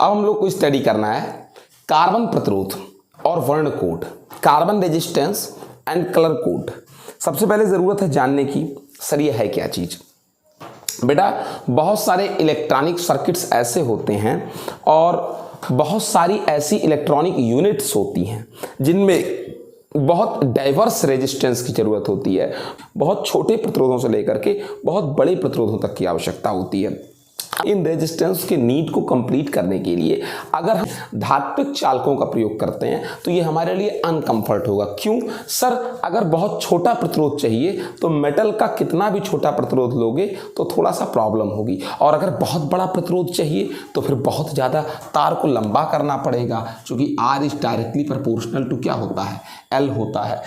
अब हम लोग को स्टडी करना है कार्बन प्रतिरोध और वर्ण code, carbon resistance and colour code. सबसे पहले ज़रूरत है जानने की सर ये है क्या चीज़। बेटा बहुत सारे इलेक्ट्रॉनिक सर्किट्स ऐसे होते हैं और बहुत सारी ऐसी इलेक्ट्रॉनिक यूनिट्स होती हैं जिनमें बहुत डाइवर्स रेजिस्टेंस की ज़रूरत होती है। बहुत छोटे प्रतिरोधों से लेकर के बहुत बड़े प्रतिरोधों तक की आवश्यकता होती है। इन रेजिस्टेंस के नीड को कंप्लीट करने के लिए अगर हम धात्विक चालकों का प्रयोग करते हैं तो ये हमारे लिए अनकंफर्ट होगा। क्यों सर? अगर बहुत छोटा प्रतिरोध चाहिए तो मेटल का कितना भी छोटा प्रतिरोध लोगे तो थोड़ा सा प्रॉब्लम होगी, और अगर बहुत बड़ा प्रतिरोध चाहिए तो फिर बहुत ज़्यादा तार को लंबा करना पड़ेगा, क्योंकि R is directly proportional to क्या होता है, एल होता है।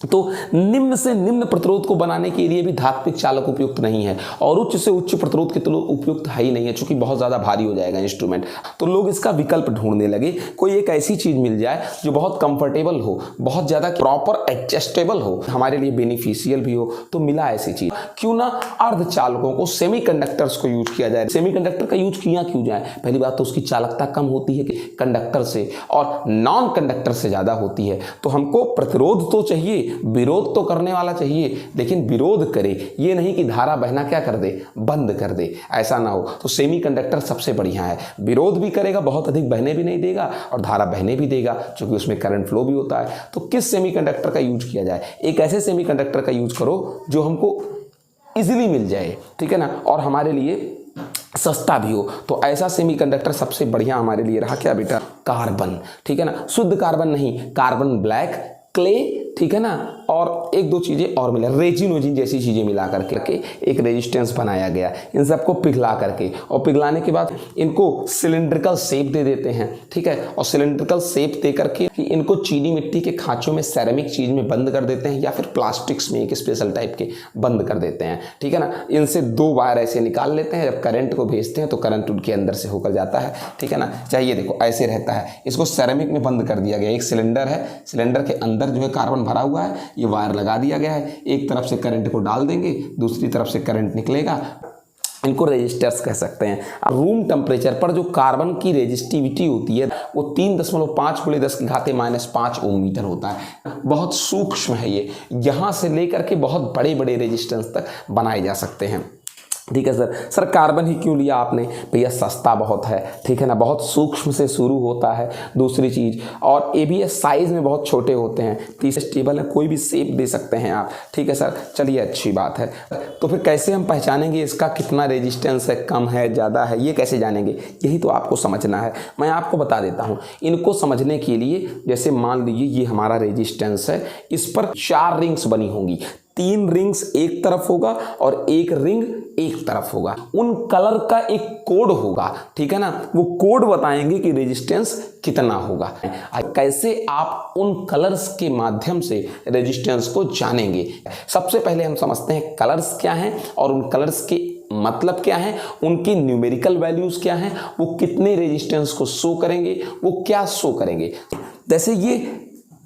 तो निम्न से निम्न प्रतिरोध को बनाने के लिए भी धात्विक चालक उपयुक्त नहीं है, और उच्च से उच्च प्रतिरोध के तो उपयुक्त है ही नहीं है, क्योंकि बहुत ज़्यादा भारी हो जाएगा इंस्ट्रूमेंट। तो लोग इसका विकल्प ढूंढने लगे, कोई एक ऐसी चीज़ मिल जाए जो बहुत कंफर्टेबल हो, बहुत ज़्यादा प्रॉपर एडजस्टेबल हो, हमारे लिए बेनिफिशियल भी हो। तो मिला ऐसी चीज़, क्यों ना अर्धचालकों को, सेमीकंडक्टर्स को यूज किया जाए। सेमीकंडक्टर का यूज किया क्यों जाए? पहली बात तो उसकी चालकता कम होती है कंडक्टर से, और नॉन कंडक्टर से ज़्यादा होती है। तो हमको प्रतिरोध तो चाहिए, विरोध तो करने वाला चाहिए, लेकिन विरोध करे, ये नहीं कि धारा बहना क्या कर दे, बंद कर दे, ऐसा ना हो। तो सेमीकंडक्टर सबसे बढ़िया है, विरोध भी करेगा, बहुत अधिक बहने भी नहीं देगा और धारा बहने भी देगा, क्योंकि उसमें करंट फ्लो भी होता है। तो किस सेमीकंडक्टर का यूज किया जाए? एक ऐसे सेमीकंडक्टर का यूज करो जो हमको इजीली मिल जाए, ठीक है ना, और हमारे लिए सस्ता भी हो। तो ऐसा सेमीकंडक्टर सबसे बढ़िया हमारे लिए रहा क्या बेटा? कार्बन, ठीक है ना, शुद्ध कार्बन नहीं, कार्बन ब्लैक, क्ले, ठीक है ना, और एक दो चीज़ें और मिला, रेजिन वेजिन जैसी चीज़ें मिला करके एक रेजिस्टेंस बनाया गया। इन सबको पिघला करके, और पिघलाने के बाद इनको सिलिंड्रिकल शेप दे देते हैं, ठीक है, और सिलिंड्रिकल शेप दे करके इनको चीनी मिट्टी के खांचों में, सेरेमिक चीज़ में बंद कर देते हैं, या फिर प्लास्टिक्स में एक स्पेशल टाइप के बंद कर देते हैं, ठीक है ना। इनसे दो वायर ऐसे निकाल लेते हैं, जब करंट को भेजते हैं तो करंट उनके अंदर से होकर जाता है, ठीक है ना। चाहिए देखो ऐसे रहता है, इसको सेरेमिक में बंद कर दिया गया। एक सिलेंडर है, सिलेंडर के अंदर जो है कार्बन भरा हुआ है, ये वायर लगा दिया गया है, एक तरफ से करंट को डाल देंगे, दूसरी तरफ से करंट निकलेगा। इनको रेजिस्टर्स कह सकते हैं। रूम टेम्परेचर पर जो कार्बन की रेजिस्टिविटी होती है वो 3.5 × 10⁻⁵ ओम मीटर होता है। बहुत सूक्ष्म है ये, यहाँ से लेकर के बहुत बड़े बड़े रेजिस्टेंस तक बनाए जा सकते हैं, ठीक है सर कार्बन ही क्यों लिया आपने? भैया सस्ता बहुत है, ठीक है ना, बहुत सूक्ष्म से शुरू होता है। दूसरी चीज़, और ये भी साइज़ में बहुत छोटे होते हैं, तीसरे स्टेबल है, कोई भी शेप दे सकते हैं आप, ठीक है सर। चलिए अच्छी बात है। तो फिर कैसे हम पहचानेंगे इसका कितना रेजिस्टेंस है, कम है, ज़्यादा है, ये कैसे जानेंगे? यही तो आपको समझना है। मैं आपको बता देता हूँ। इनको समझने के लिए जैसे मान लीजिए ये हमारा रेजिस्टेंस है, इस पर 4 रिंग्स बनी होंगी, 3 रिंग्स एक तरफ होगा और एक रिंग एक तरफ होगा। उन कलर का एक कोड होगा, ठीक है ना, वो कोड बताएंगे कि रेजिस्टेंस कितना होगा। कैसे आप उन कलर्स के माध्यम से रेजिस्टेंस को जानेंगे? सबसे पहले हम समझते हैं कलर्स क्या हैं और उन कलर्स के मतलब क्या है, उनकी न्यूमेरिकल वैल्यूज क्या हैं, वो कितने रेजिस्टेंस को शो करेंगे, वो क्या शो करेंगे। जैसे ये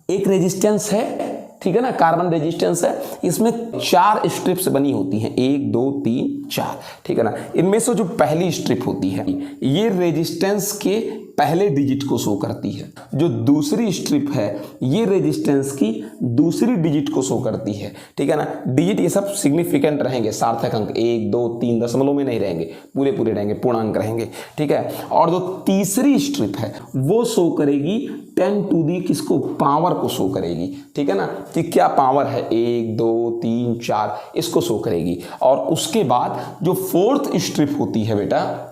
एक रेजिस्टेंस है, ठीक है ना, कार्बन रेजिस्टेंस है, इसमें 4 स्ट्रिप्स बनी होती हैं, 1 2 3 4, ठीक है ना। इनमें से जो पहली स्ट्रिप होती है ये रेजिस्टेंस के पहले डिजिट को शो करती है। जो दूसरी स्ट्रिप है ये रेजिस्टेंस की दूसरी डिजिट को शो करती है, ठीक है ना। डिजिट ये सब सिग्निफिकेंट रहेंगे, सार्थक अंक, 1 2 3 दशमलव में नहीं रहेंगे, पूरे पूरे रहेंगे, पूर्णांक रहेंगे, ठीक है। और जो तीसरी स्ट्रिप है वो शो करेगी 10 टू दी किसको, पावर को शो करेगी, ठीक है ना, कि क्या पावर है, 1 2 3 4 इसको शो करेगी। और उसके बाद जो फोर्थ स्ट्रिप होती है बेटा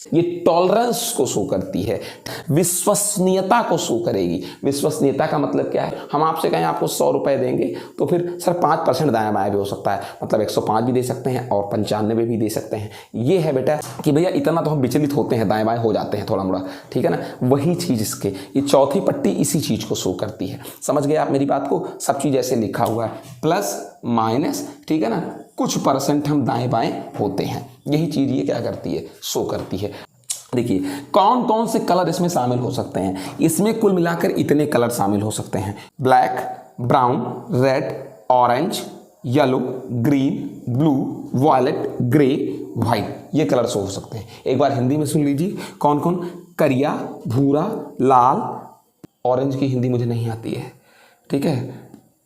ये टॉलरेंस को शो करती है, विश्वसनीयता को शो करेगी। विश्वसनीयता का मतलब क्या है? हम आपसे कहें आपको 100 रुपए देंगे तो फिर सर 5% दाएं बाएं भी हो सकता है, मतलब 105 भी दे सकते हैं और 95 भी दे सकते हैं। ये है बेटा कि भैया इतना तो हम विचलित होते हैं, दाएं बाएं हो जाते हैं थोड़ा मोड़ा, ठीक है ना। वही चीज़ इसके ये चौथी पट्टी इसी चीज़ को शो करती है। समझ गए आप मेरी बात को? सब चीज़ ऐसे लिखा हुआ है, प्लस माइनस, ठीक है ना, कुछ % हम दाएं बाएं होते हैं, यही चीज़ ये क्या करती है, शो करती है। देखिए कौन कौन से कलर इसमें शामिल हो सकते हैं। इसमें कुल मिलाकर इतने कलर शामिल हो सकते हैं: black, brown, red, orange, yellow, green, blue, violet, grey, white, ये कलर्स हो सकते हैं। एक बार हिंदी में सुन लीजिए कौन कौन: करिया, भूरा, लाल, ऑरेंज की हिंदी मुझे नहीं आती है, ठीक है,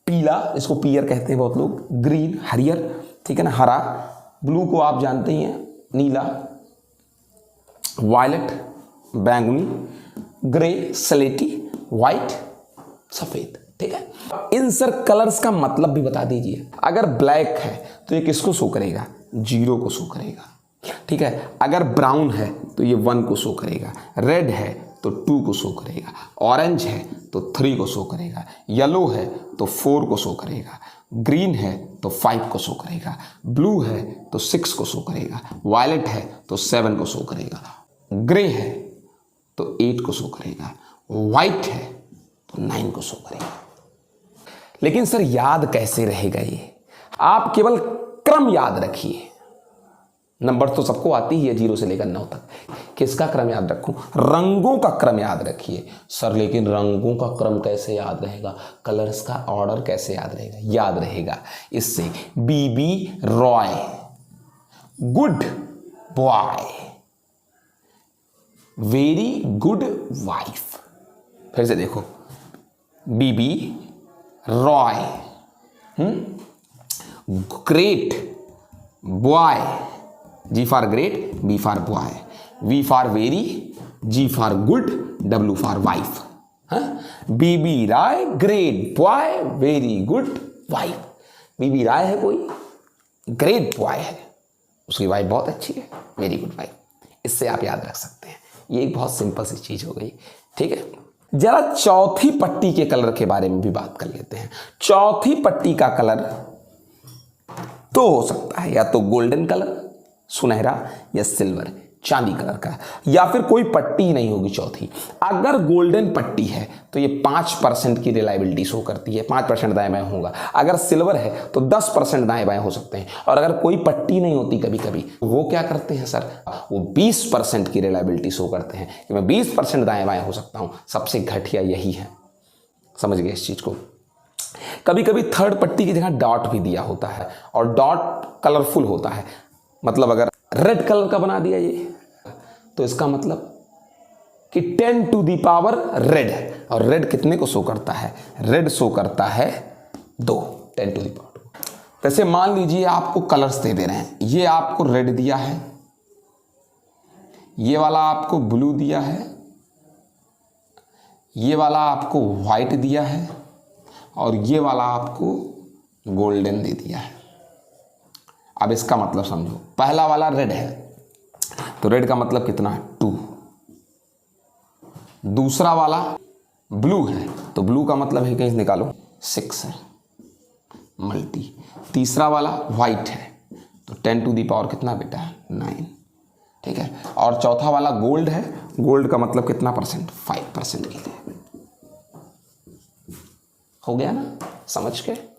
पीला, इसको पियर कहते हैं बहुत लोग, ग्रीन हरियर, ठीक है ना, हरा, ब्लू को आप जानते ही हैं, नीला, वायलेट बैंगनी, ग्रे स्लेटी, वाइट सफेद, ठीक है। इन सर कलर्स का मतलब भी बता दीजिए। अगर ब्लैक है तो ये किसको शो करेगा, 0 को शो करेगा, ठीक है। अगर ब्राउन है तो ये 1 को शो करेगा, रेड है तो 2 को शो करेगा, ऑरेंज है तो 3 को शो करेगा, येलो है तो 4 को शो करेगा, ग्रीन है तो 5 को शो करेगा, ब्लू है तो 6 को शो करेगा, वायलेट है तो 7 को शो करेगा, ग्रे है तो 8 को शो करेगा, वाइट है तो 9 को शो करेगा। लेकिन सर याद कैसे रहेगा ये? आप केवल क्रम याद रखिए। नंबर तो सबको आती ही है 0 से लेकर 9 तक। किसका क्रम याद रखूं? रंगों का क्रम याद रखिए। सर लेकिन रंगों का क्रम कैसे याद रहेगा? कलर्स का ऑर्डर कैसे याद रहेगा? याद रहेगा इससे। BB Roy, good boy, very good wife. फिर से देखो, BB Roy, great boy, G for great, B for boy, V for very, G for good, W for wife. BB Roy great boy very good wife. BB Roy है कोई, great boy है, उसकी wife बहुत अच्छी है, वेरी गुड वाइफ। इससे आप याद रख सकते हैं। ये एक बहुत सिंपल सी चीज हो गई, ठीक है। जरा चौथी पट्टी के कलर के बारे में भी बात कर लेते हैं। चौथी पट्टी का कलर तो हो सकता है या तो गोल्डन कलर, सुनहरा, या सिल्वर, चांदी कलर का, या फिर कोई पट्टी नहीं होगी चौथी। अगर गोल्डन पट्टी है तो ये 5% की रिलायबिलिटी शो करती है, 5% दाएं बाएं होगा। अगर सिल्वर है तो 10% दाएं बाएं हो सकते हैं। और अगर कोई पट्टी नहीं होती कभी कभी, वो क्या करते हैं सर, वो 20% की रिलायबिलिटी शो करते हैं कि मैं 20% दाएं बाएं हो सकता हूँ। सबसे घटिया यही है, समझ गए इस चीज को। कभी कभी थर्ड पट्टी की जगह डॉट भी दिया होता है, और डॉट कलरफुल होता है। मतलब अगर रेड कलर का बना दिया ये, तो इसका मतलब कि 10 टू दी पावर रेड है। और रेड कितने को शो करता है? रेड शो करता है 2, 10 टू दी पावर 2। वैसे मान लीजिए आपको कलर्स दे रहे हैं, ये आपको रेड दिया है, ये वाला आपको ब्लू दिया है, ये वाला आपको व्हाइट दिया है, और ये वाला आपको गोल्डन दे दिया है। अब इसका मतलब समझो, पहला वाला रेड है तो रेड का मतलब कितना है? 2। दूसरा वाला ब्लू है तो ब्लू का मतलब है, कहीं निकालो, 6 है मल्टी। तीसरा वाला व्हाइट है तो 10 टू दी पावर कितना बेटा है? 9, ठीक है। और चौथा वाला गोल्ड है, गोल्ड का मतलब कितना परसेंट? 5% के लिए। हो गया ना, समझ के?